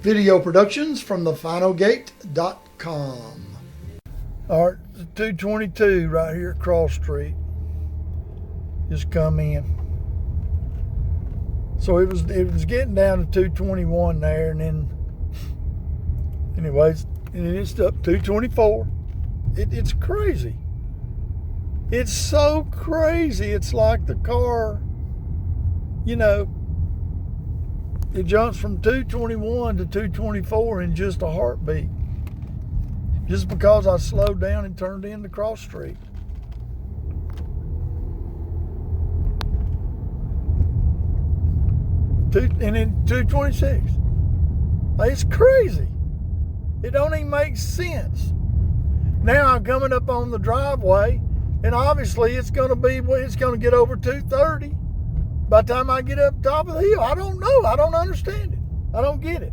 Video productions from thefinalgate.com. All right, 222 right here at Cross Street. Just come in. So it was getting down to 221 there, and then anyways, and then it's up 224. It's crazy. It's so crazy. It's like the car, you know, it jumps from 221 to 224 in just a heartbeat. Just because I slowed down and turned into Cross Street. And then 226. It's crazy. It don't even make sense. Now I'm coming up on the driveway, and obviously it's going to get over 230 by the time I get up top of the hill. I don't know. I don't understand it. I don't get it.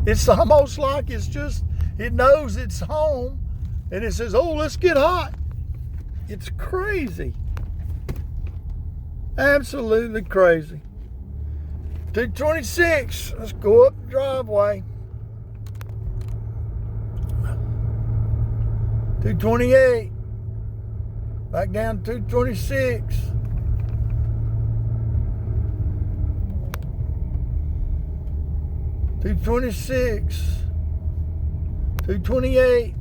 It's almost like it knows it's home, and it says, oh, let's get hot. It's crazy. Absolutely crazy. 226. Let's go up the driveway. 228. Back down to 226. 226. 228.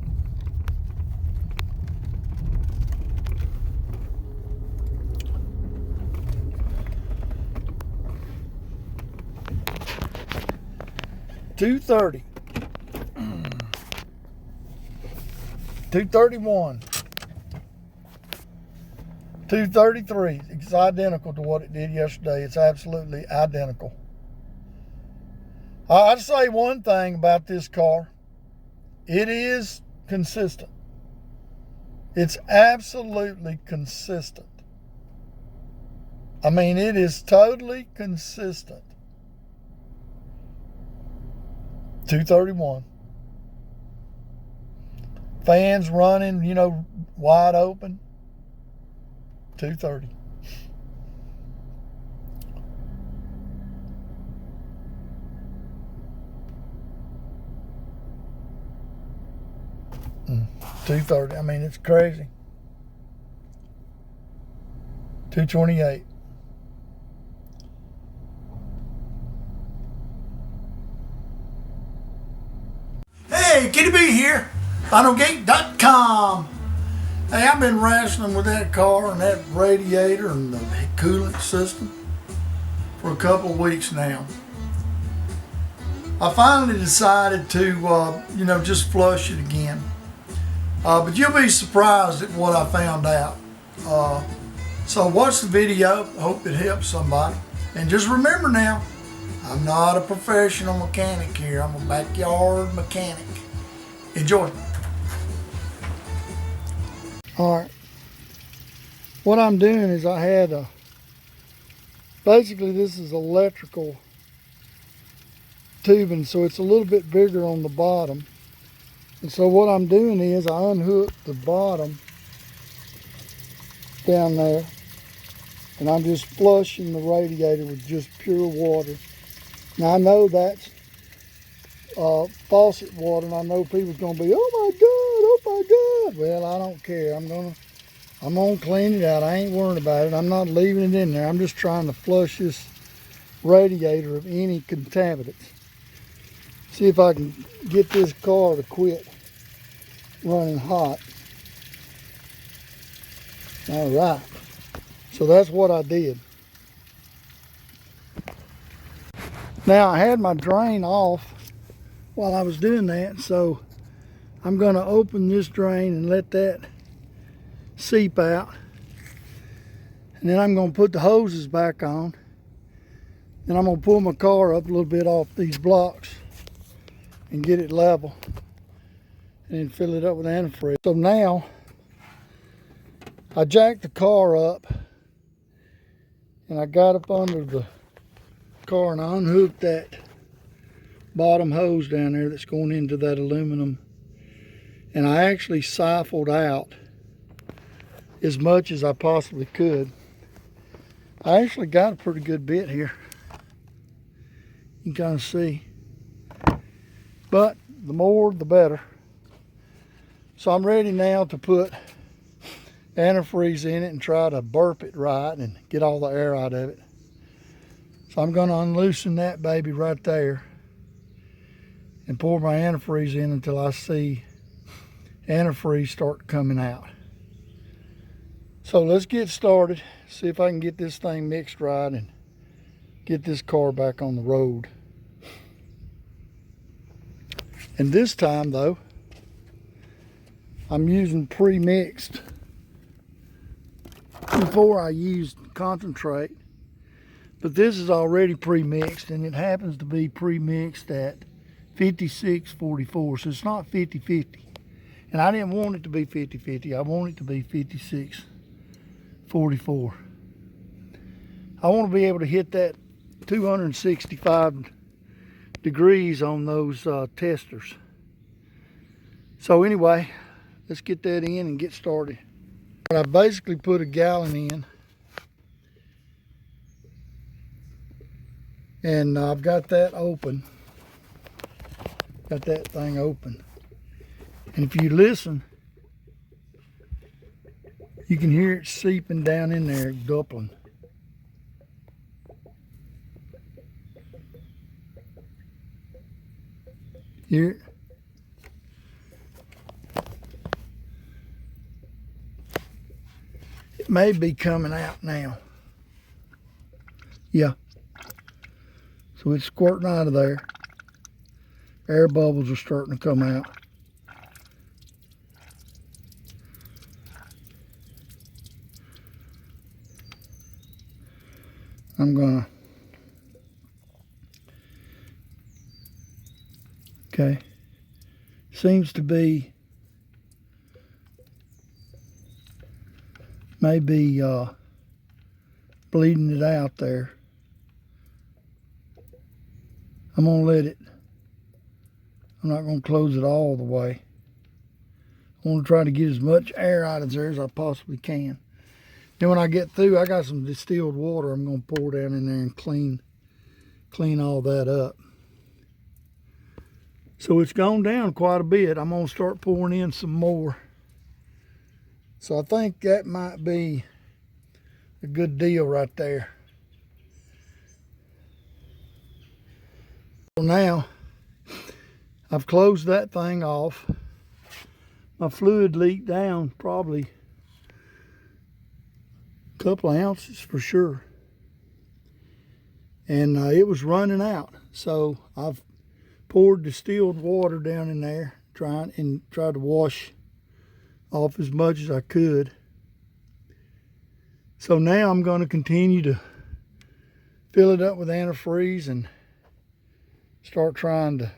230. 231. 233. It's identical to what it did yesterday. It's absolutely identical. I'd say one thing about this car. It is consistent. It's absolutely consistent. I mean, it is totally consistent. 231. Fans running, wide open. 230. Mm, 230. I mean, it's crazy. 228. Hey, Kitty B here, finalgate.com. Hey, I've been wrestling with that car and that radiator and the coolant system for a couple of weeks now. I finally decided to, just flush it again. But you'll be surprised at what I found out. So watch the video. I hope it helps somebody. And just remember now, I'm not a professional mechanic here. I'm a backyard mechanic. Enjoy. All right. What I'm doing is I had basically this is electrical tubing, so it's a little bit bigger on the bottom. And so what I'm doing is I unhook the bottom down there, and I'm just flushing the radiator with just pure water. Now I know that's faucet water, and I know people's gonna be, oh my God. Well, I don't care. I'm gonna clean it out. I ain't worrying about it. I'm not leaving it in there. I'm just trying to flush this radiator of any contaminants. See if I can get this car to quit running hot. All right. So that's what I did. Now I had my drain off while I was doing that, so I'm going to open this drain and let that seep out. And then I'm going to put the hoses back on. Then I'm going to pull my car up a little bit off these blocks and get it level. And then fill it up with antifreeze. So now I jacked the car up and I got up under the car and I unhooked that bottom hose down there that's going into that aluminum, and I actually siphoned out as much as I possibly could. I actually got a pretty good bit here. You can kind of see. But the more, the better. So I'm ready now to put antifreeze in it and try to burp it right and get all the air out of it. So I'm going to unloosen that baby right there and pour my antifreeze in until I see antifreeze start coming out. So let's get started, see if I can get this thing mixed right and get this car back on the road. And this time though, I'm using pre-mixed. Before I used concentrate, but this is already pre-mixed, and it happens to be pre-mixed at 5644, so it's not 50-50. And I didn't want it to be 50-50, I want it to be 5644. I want to be able to hit that 265 degrees on those testers. So anyway, let's get that in and get started. I basically put a gallon in, and I've got that open. Got that thing open. And if you listen, you can hear it seeping down in there, dumpling. Hear it? It may be coming out now. Yeah. So it's squirting out of there. Air bubbles are starting to come out. I'm gonna, okay. Seems to be maybe bleeding it out there. I'm gonna let it, I'm not gonna close it all the way. I want to try to get as much air out of there as I possibly can. Then when I get through, I got some distilled water I'm gonna pour down in there and clean all that up. So it's gone down quite a bit. I'm gonna start pouring in some more. So I think that might be a good deal right there. So now I've closed that thing off. My fluid leaked down probably a couple of ounces for sure. And it was running out. So I've poured distilled water down in there, tried to wash off as much as I could. So now I'm going to continue to fill it up with antifreeze and start trying to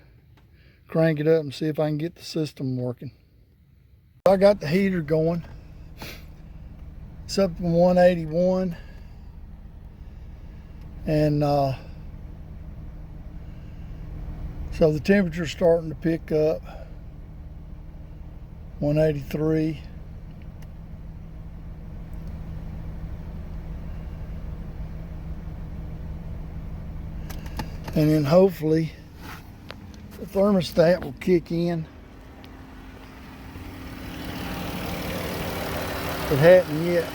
crank it up and see if I can get the system working. I got the heater going. It's up to 181, and so the temperature's starting to pick up. 183. And then hopefully the thermostat will kick in. It hadn't yet.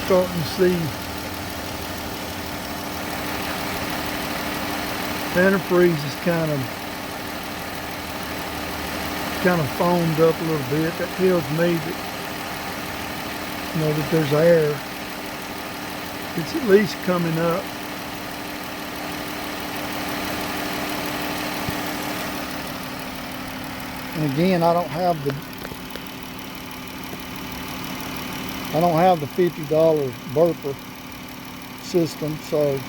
Starting to see antifreeze is kind of foamed up a little bit. That tells me that, you know, that there's air. It's at least coming up. And again, I don't have the $50 burper system, so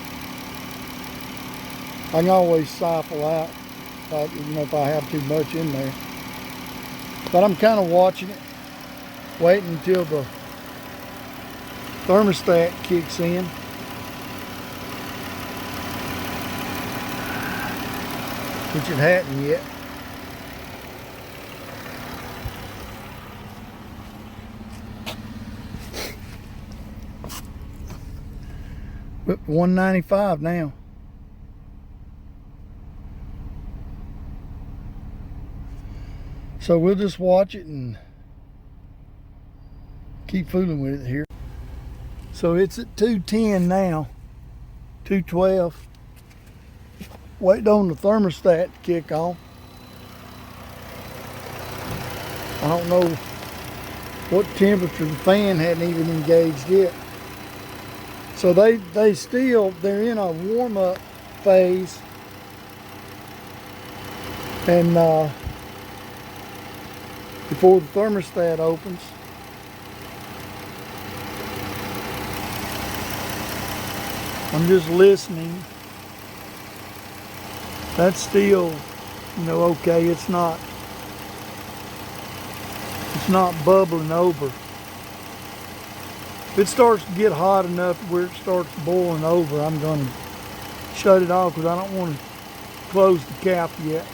I can always siphon out, you know, if I have too much in there. But I'm kind of watching it, waiting until the thermostat kicks in. Which it hadn't yet. 195 now. So we'll just watch it and keep fooling with it here. So it's at 210 now, 212. Waiting on the thermostat to kick on. I don't know what temperature. The fan hadn't even engaged yet. So they're in a warm-up phase. And before the thermostat opens. I'm just listening. That's still, okay. It's not bubbling over. If it starts to get hot enough where it starts boiling over, I'm going to shut it off because I don't want to close the cap yet.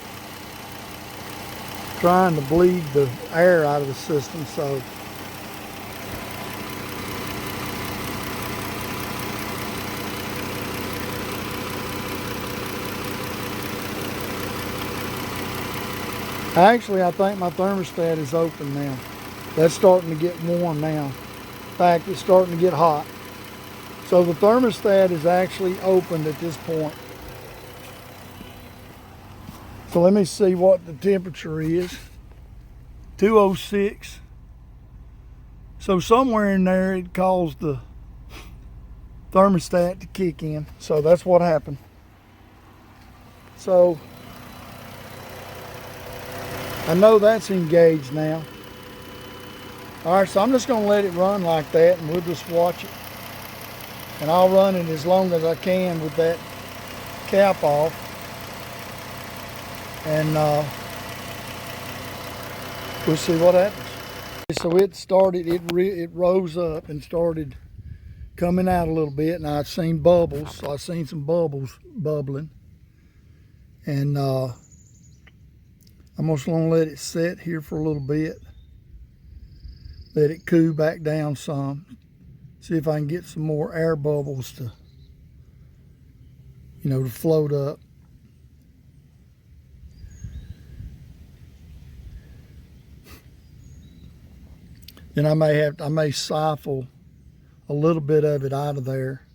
Trying to bleed the air out of the system, so actually, I think my thermostat is open now. That's starting to get warm now. In fact, it's starting to get hot. So the thermostat is actually opened at this point. So let me see what the temperature is. 206. So somewhere in there it caused the thermostat to kick in. So that's what happened. So I know that's engaged now. All right, so I'm just gonna let it run like that and we'll just watch it. And I'll run it as long as I can with that cap off. And we'll see what happens. So it started, it rose up and started coming out a little bit, and I've seen bubbles. So I've seen some bubbles bubbling. And I'm just gonna let it sit here for a little bit. Let it cool back down some. See if I can get some more air bubbles to, to float up. Then I may siphon a little bit of it out of there,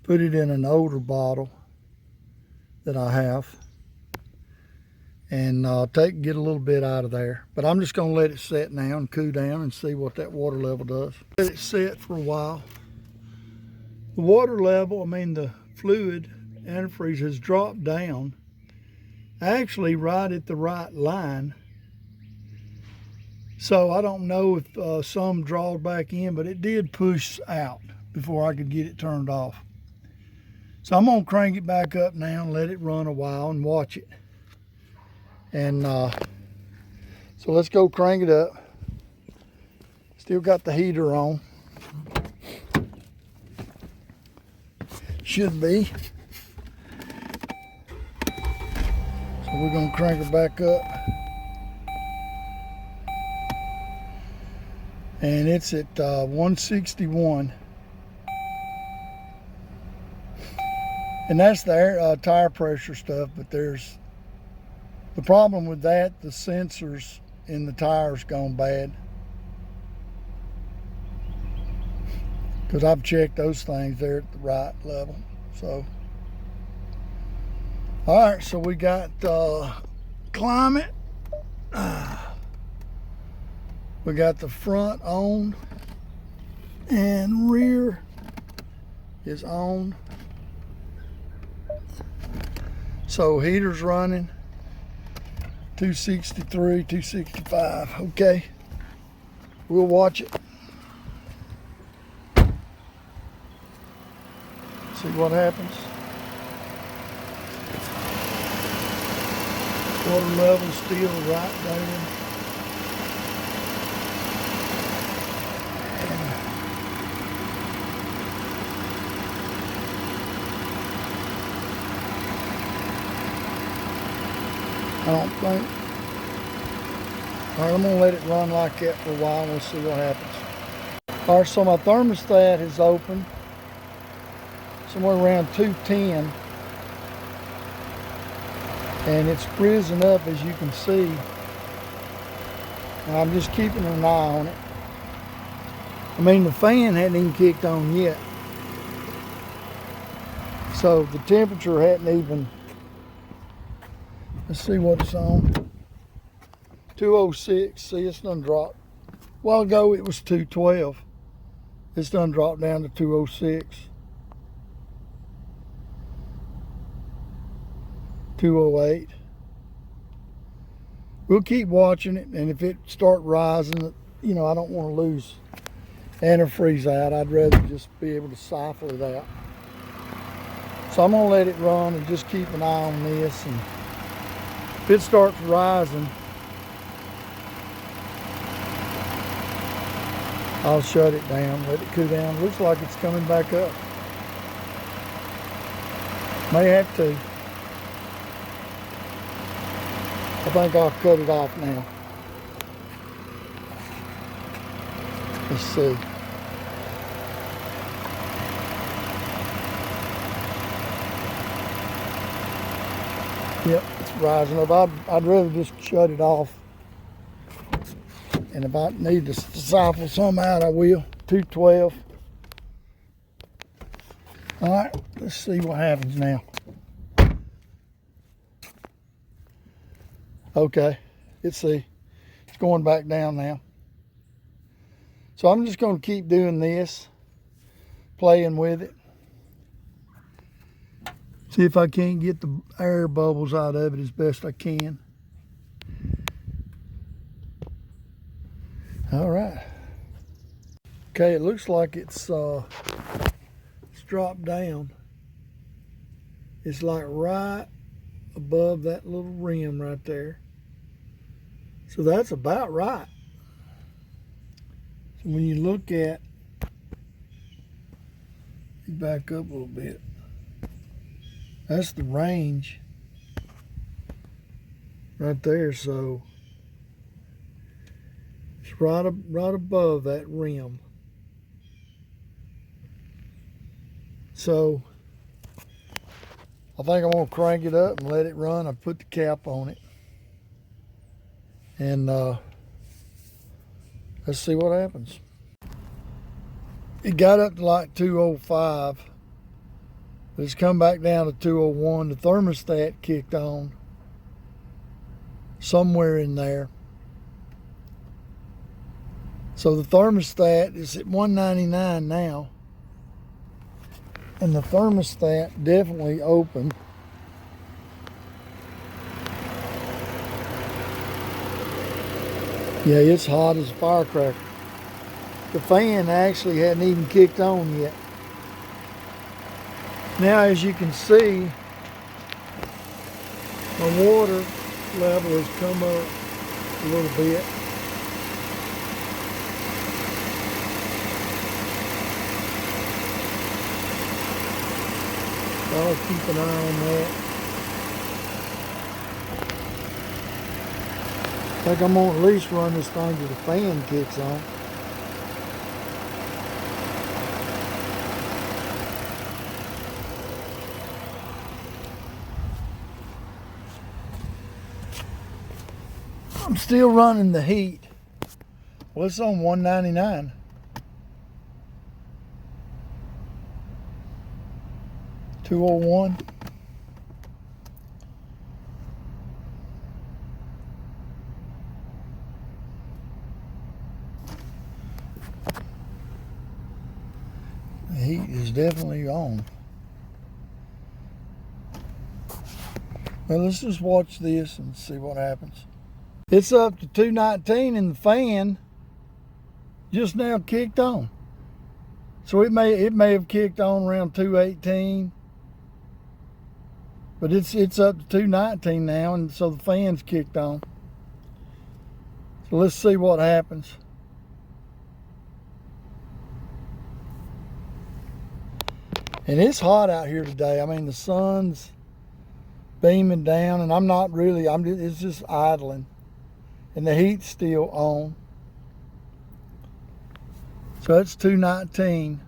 put it in an older bottle that I have, and get a little bit out of there. But I'm just gonna let it set now and cool down and see what that water level does. Let it set for a while. The water level, the fluid antifreeze has dropped down, actually right at the right line. So I don't know if some drawed back in, but it did push out before I could get it turned off. So I'm gonna crank it back up now and let it run a while and watch it. And so let's go crank it up. Still got the heater on. Should be. So we're gonna crank it back up. And it's at 161. And that's the air, tire pressure stuff, but there's the problem with that, the sensors in the tires gone bad. Because I've checked those things, they're at the right level. So, all right, so we got climate. We got the front on and rear is on. So heater's running 263, 265. Okay, we'll watch it. See what happens. Water level still right there. I don't think. All right, I'm gonna let it run like that for a while and we'll see what happens. All right, so my thermostat is open. somewhere around 210. And it's risen up, as you can see. And I'm just keeping an eye on it. I mean, the fan hadn't even kicked on yet. So the temperature hadn't even, let's see what it's on. 206, see it's done dropped. A while ago it was 212. It's done dropped down to 206. 208. We'll keep watching it, and if it start rising, you know, I don't want to lose antifreeze out. I'd rather just be able to siphon it out. So I'm gonna let it run and just keep an eye on this, and if it starts rising, I'll shut it down, let it cool down. Looks like it's coming back up. May have to. I think I'll cut it off now. Let's see. Yep, it's rising up. I'd rather just shut it off. And if I need to siphon some out, I will. 212. All right, let's see what happens now. Okay, it's going back down now. So I'm just going to keep doing this, playing with it. See if I can't get the air bubbles out of it as best I can. All right. Okay, it looks like it's dropped down. It's like right above that little rim right there. So that's about right. So when you look at, back up a little bit, that's the range right there. So it's right above that rim. So I think I'm gonna crank it up and let it run. I put the cap on it, and let's see what happens. It got up to like 205. It's come back down to 201. The thermostat kicked on somewhere in there. So the thermostat is at 199 now. And the thermostat definitely opened. Yeah, it's hot as a firecracker. The fan actually hadn't even kicked on yet. Now, as you can see, my water level has come up a little bit. I'll keep an eye on that. I think I'm gonna at least run this thing till the fan kicks on. I'm still running the heat. Well, it's on 199. $201. The heat is definitely on. Well, let's just watch this and see what happens. It's up to 219 and the fan just now kicked on. So it may have kicked on around 218. But it's up to 219 now, and so the fan's kicked on. So let's see what happens. And it's hot out here today. I mean, the sun's beaming down, and I'm not really, it's just idling. And the heat's still on. So that's 219.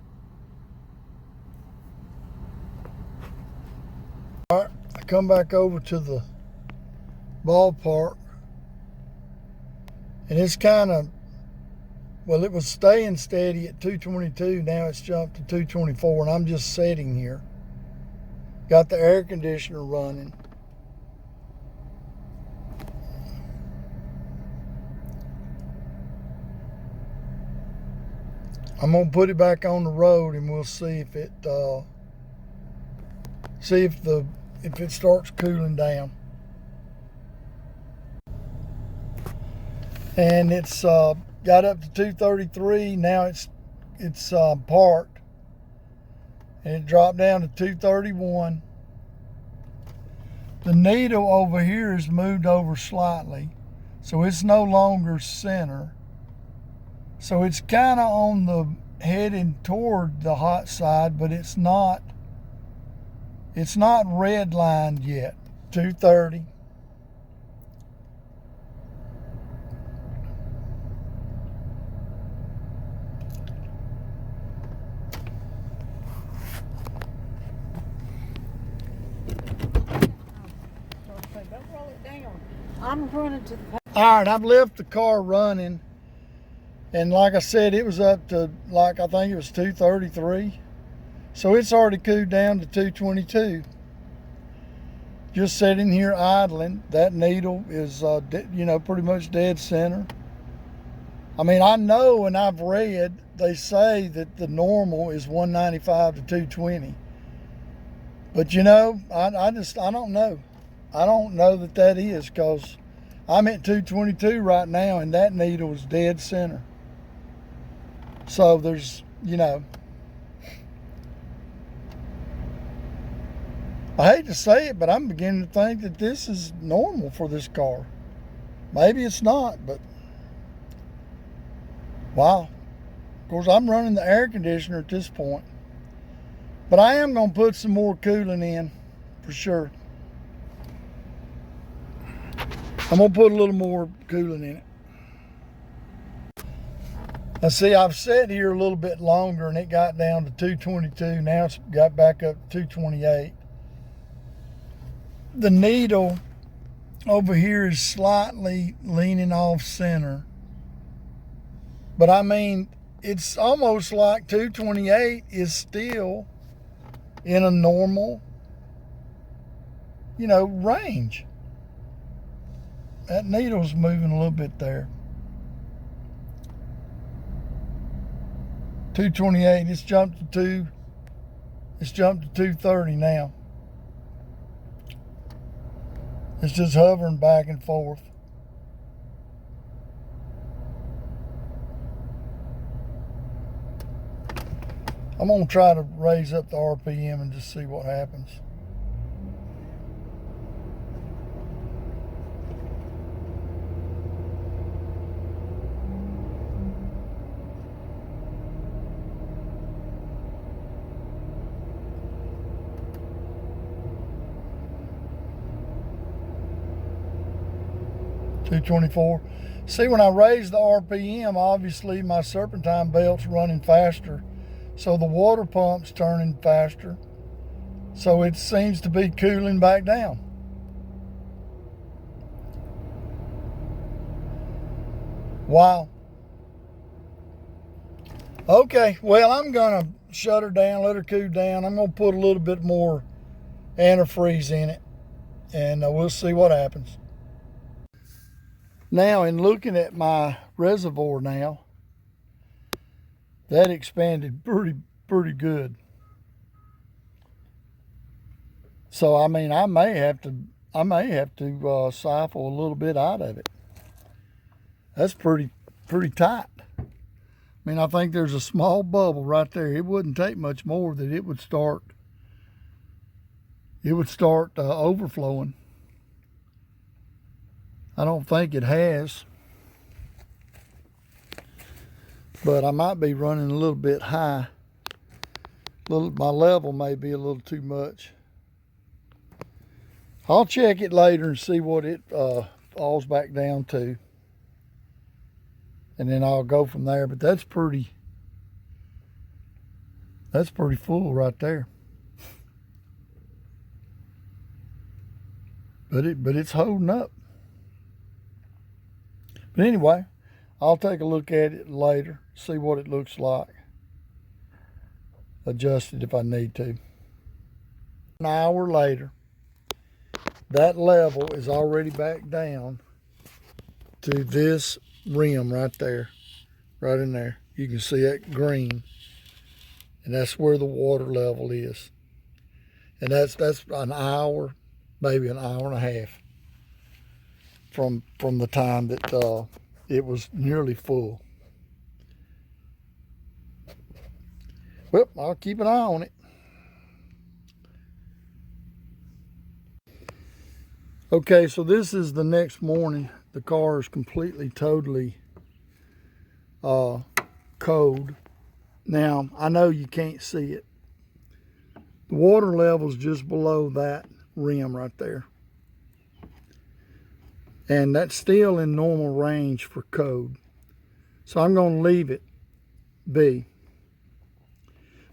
come back over to the ballpark, and it's kind of, well, it was staying steady at 222. Now it's jumped to 224, and I'm just sitting here. Got the air conditioner running. I'm gonna put it back on the road, and we'll see if it if it starts cooling down. And it's got up to 233. Now it's parked, and it dropped down to 231. The needle over here is moved over slightly, so it's no longer center. So it's kind of on the heading toward the hot side, but it's not red lined yet. 230. Don't roll it down. I'm running to the. All right, I've left the car running. And like I said, it was up to, like, I think it was 233. So it's already cooled down to 222. Just sitting here idling. That needle is, pretty much dead center. I mean, I know, and I've read, they say that the normal is 195 to 220. But I don't know. I don't know that is, because I'm at 222 right now, and that needle is dead center. So there's, I hate to say it, but I'm beginning to think that this is normal for this car. Maybe it's not, but wow. Of course, I'm running the air conditioner at this point. But I am going to put some more coolant in for sure. I'm going to put a little more coolant in it. Now see, I've sat here a little bit longer, and it got down to 222. Now it's got back up to 228. The needle over here is slightly leaning off center. But I mean, it's almost like 228 is still in a normal, range. That needle's moving a little bit there. 228, it's jumped to 230 now. It's just hovering back and forth. I'm gonna try to raise up the RPM and just see what happens. .224. See, when I raise the RPM, obviously my serpentine belt's running faster, so the water pump's turning faster, so it seems to be cooling back down. Wow. Okay, well, I'm gonna shut her down, let her cool down. I'm gonna put a little bit more antifreeze in it, and we'll see what happens. Now, in looking at my reservoir now, that expanded pretty good. So I mean, I may have to siphon a little bit out of it. That's pretty tight. I mean, I think there's a small bubble right there. It wouldn't take much more that it would start overflowing. I don't think it has, but I might be running a little bit high. My level may be a little too much. I'll check it later and see what it falls back down to, and then I'll go from there. But that's pretty full right there. but it's holding up. But anyway, I'll take a look at it later, see what it looks like. Adjust it if I need to. An hour later, that level is already back down to this rim right there, right in there. You can see that green, and that's where the water level is. And that's an hour, maybe an hour and a half from the time that it was nearly full. Well, I'll keep an eye on it. Okay, so this is the next morning. The car is completely, totally cold. Now, I know you can't see it. The water level's just below that rim right there. And that's still in normal range for code. So I'm going to leave it be.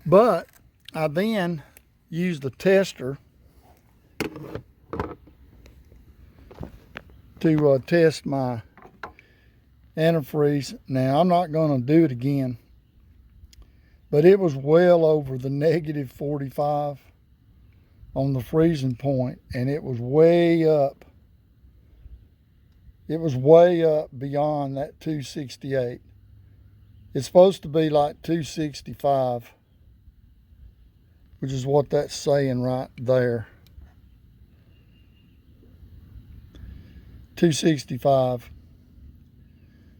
But I then used the tester to test my antifreeze. Now, I'm not going to do it again, but it was well over the negative 45 on the freezing point, and it was way up. It was way up beyond that 268. It's supposed to be like 265, which is what that's saying right there. 265.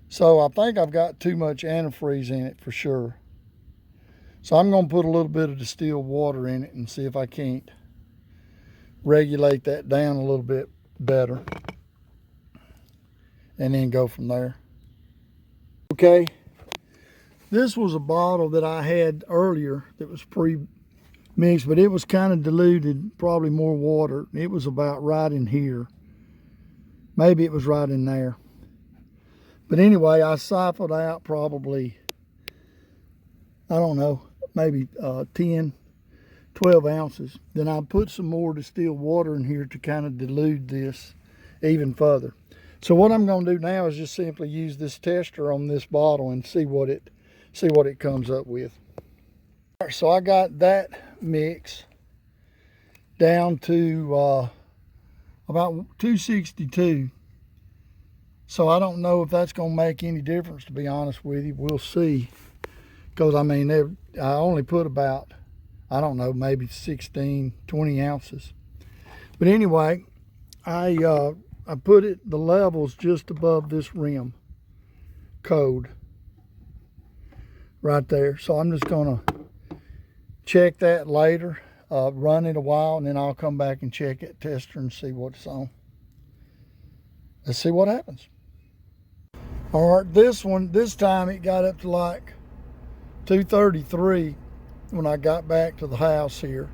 So I think I've got too much antifreeze in it for sure. So I'm going to put a little bit of distilled water in it and see if I can't regulate that down a little bit better, and then go from there. Okay, this was a bottle that I had earlier that was pre-mixed, but it was kind of diluted, probably more water. It was about right in here. Maybe it was right in there. But anyway, I siphoned out probably, I don't know, maybe 10, 12 ounces. Then I put some more distilled water in here to kind of dilute this even further. So what I'm going to do now is just simply use this tester on this bottle and see what it comes up with. All right, so I got that mix down to about 262. So I don't know if that's going to make any difference, to be honest with you. We'll see. Because, I mean, I only put about, I don't know, maybe 16, 20 ounces. But anyway, I put the levels just above this rim code right there. So I'm just going to check that later. Run it a while, and then I'll come back and check it, tester, and see what's on. Let's see what happens. All right, this time it got up to like 233 when I got back to the house here,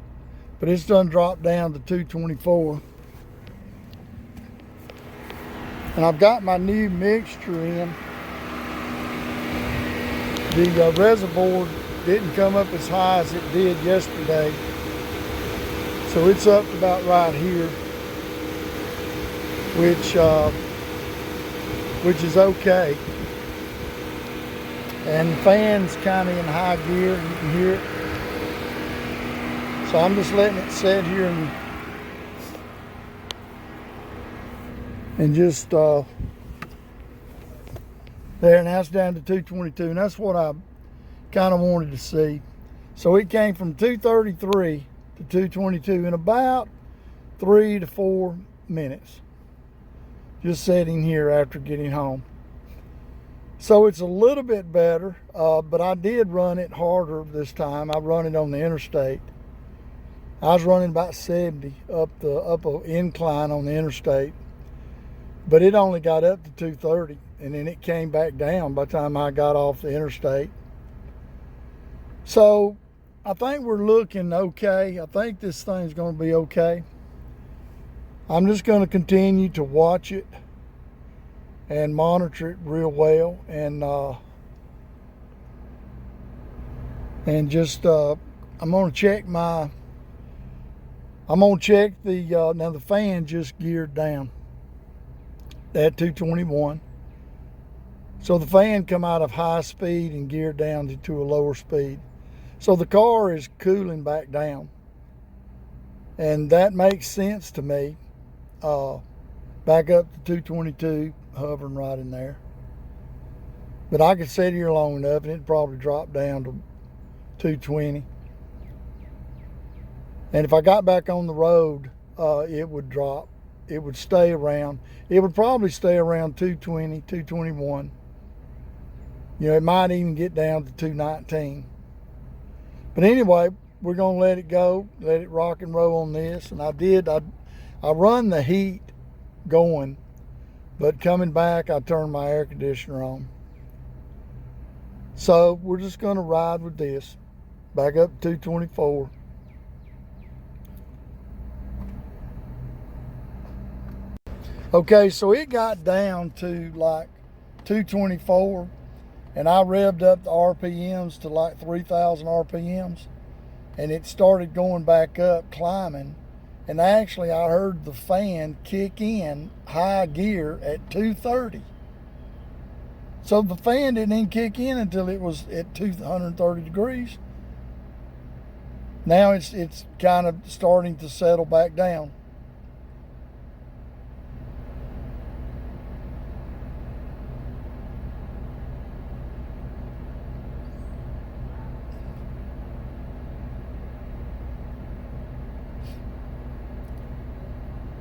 but it's done dropped down to 224. And I've got my new mixture in. The reservoir didn't come up as high as it did yesterday. So it's up to about right here, which is okay. And the fan's kind of in high gear, you can hear it. So I'm just letting it sit here and just there, now it's down to 222, and that's what I kind of wanted to see. So it came from 233 to 222 in about 3 to 4 minutes, just sitting here after getting home. So it's a little bit better, but I did run it harder this time. I run it on the interstate. I was running about 70 up an incline on the interstate, but it only got up to 230, and then it came back down by the time I got off the interstate. So I think we're looking okay. I think this thing's going to be okay. I'm just going to continue to watch it and monitor it real well, and just I'm going to check I'm gonna check the, now the fan just geared down at 221. So the fan come out of high speed and geared down to a lower speed. So the car is cooling back down. And that makes sense to me. Back up to 222, hovering right in there. But I could sit here long enough and it'd probably drop down to 220. And if I got back on the road, it would drop. It would stay around. It would probably stay around 220, 221. You know, it might even get down to 219. But anyway, we're going to let it go, let it rock and roll on this. And I run the heat going, but coming back, I turned my air conditioner on. So we're just going to ride with this. Back up to 224. Okay, so it got down to like 224, and I revved up the RPMs to like 3,000 RPMs, and it started going back up, climbing, and actually I heard the fan kick in high gear at 230. So the fan didn't even kick in until it was at 230 degrees. Now it's kind of starting to settle back down.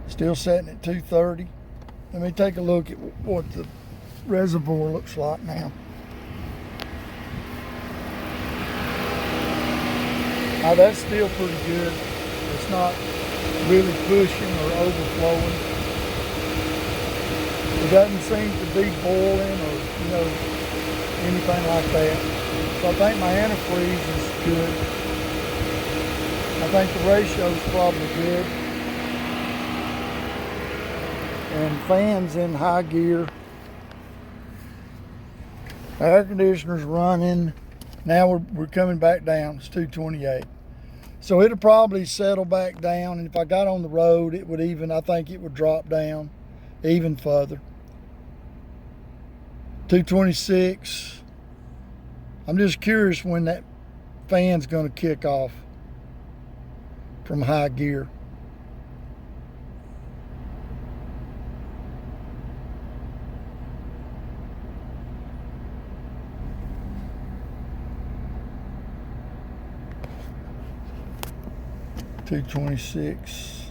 Still setting at 230. Let me take a look at what the reservoir looks like now. Now that's still pretty good. It's not really pushing or overflowing. It doesn't seem to be boiling or, you know, anything like that. So I think my antifreeze is good. I think the ratio is probably good. And fans in high gear. Air conditioner's running. Now we're coming back down. It's 228. So it'll probably settle back down. And if I got on the road, it would even, I think it would drop down even further. 226. I'm just curious when that fan's going to kick off from high gear. $226.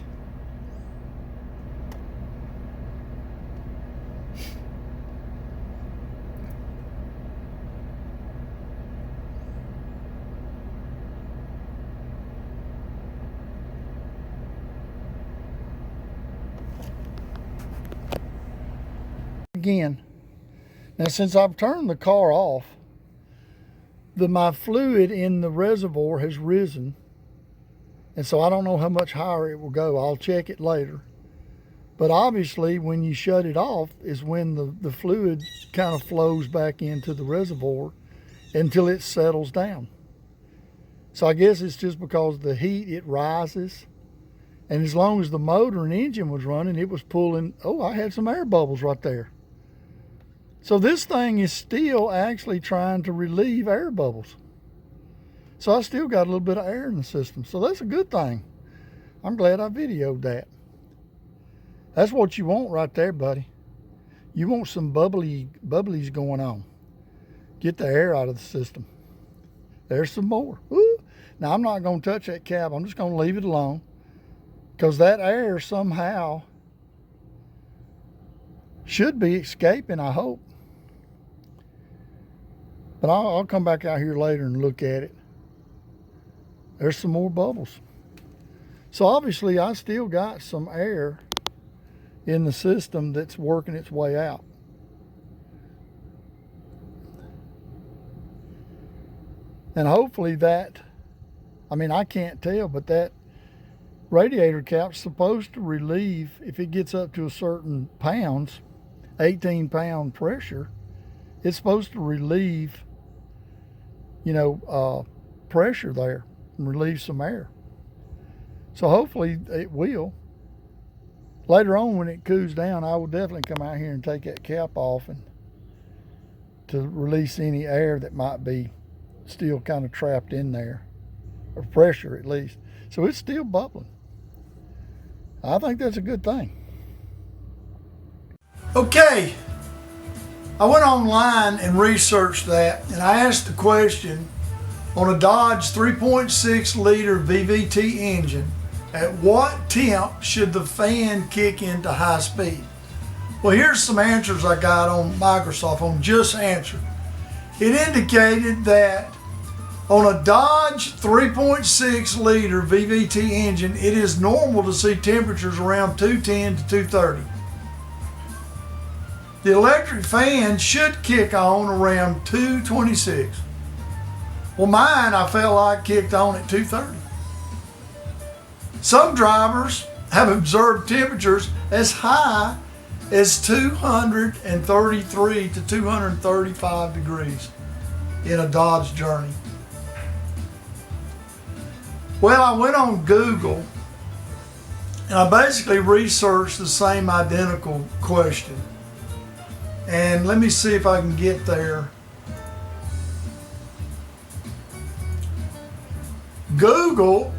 Again, now since I've turned the car off, my fluid in the reservoir has risen. And so I don't know how much higher it will go. I'll check it later. But obviously when you shut it off is when the fluid kind of flows back into the reservoir until it settles down. So I guess it's just because the heat, it rises. And as long as the motor and engine was running, it was pulling, oh, I had some air bubbles right there. So this thing is still actually trying to relieve air bubbles. So I still got a little bit of air in the system. So that's a good thing. I'm glad I videoed that. That's what you want right there, buddy. You want some bubblies going on. Get the air out of the system. There's some more. Woo. Now I'm not going to touch that cap. I'm just going to leave it alone. Because that air somehow should be escaping, I hope. But I'll come back out here later and look at it. There's some more bubbles. So obviously I still got some air in the system that's working its way out. And hopefully that, I mean, I can't tell, but that radiator cap's supposed to relieve, if it gets up to a certain pounds, 18-pound pressure, it's supposed to relieve, you know, pressure there and relieve some air. So hopefully it will. Later on when it cools down, I will definitely come out here and take that cap off and to release any air that might be still kind of trapped in there, or pressure at least. So it's still bubbling. I think that's a good thing. Okay, I went online and researched that, and I asked the question, on a Dodge 3.6 liter VVT engine, at what temp should the fan kick into high speed? Well, here's some answers I got on Microsoft, on Just Answer. It indicated that on a Dodge 3.6 liter VVT engine, it is normal to see temperatures around 210 to 230. The electric fan should kick on around 226. Well, mine, I felt like kicked on at 230. Some drivers have observed temperatures as high as 233 to 235 degrees in a Dodge journey. Well, I went on Google and I basically researched the same identical question. And let me see if I can get there. Google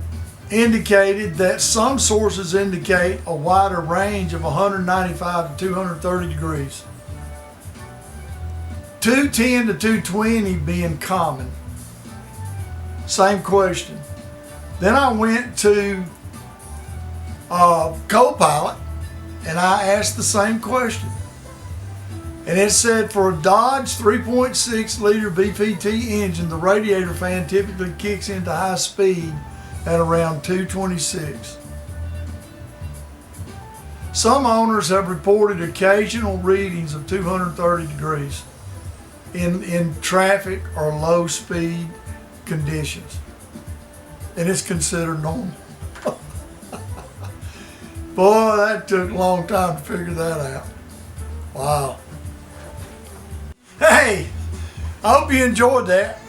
indicated that some sources indicate a wider range of 195 to 230 degrees. 210 to 220 being common. Same question. Then I went to Copilot and I asked the same question. And it said for a Dodge 3.6 liter VVT engine, the radiator fan typically kicks into high speed at around 226. Some owners have reported occasional readings of 230 degrees in traffic or low speed conditions. And it's considered normal. Boy, that took a long time to figure that out. Wow. Hey, I hope you enjoyed that.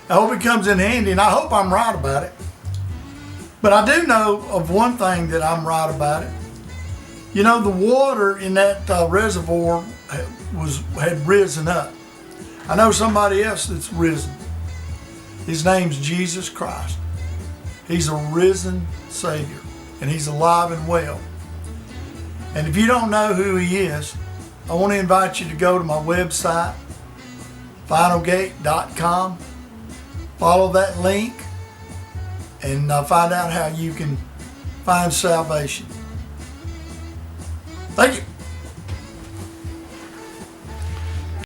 I hope it comes in handy, and I hope I'm right about it. But I do know of one thing that I'm right about it. You know, the water in that reservoir had risen up. I know somebody else that's risen. His name's Jesus Christ. He's a risen Savior, and He's alive and well. And if you don't know who He is, I want to invite you to go to my website, finalgate.com. Follow that link and find out how you can find salvation. Thank you.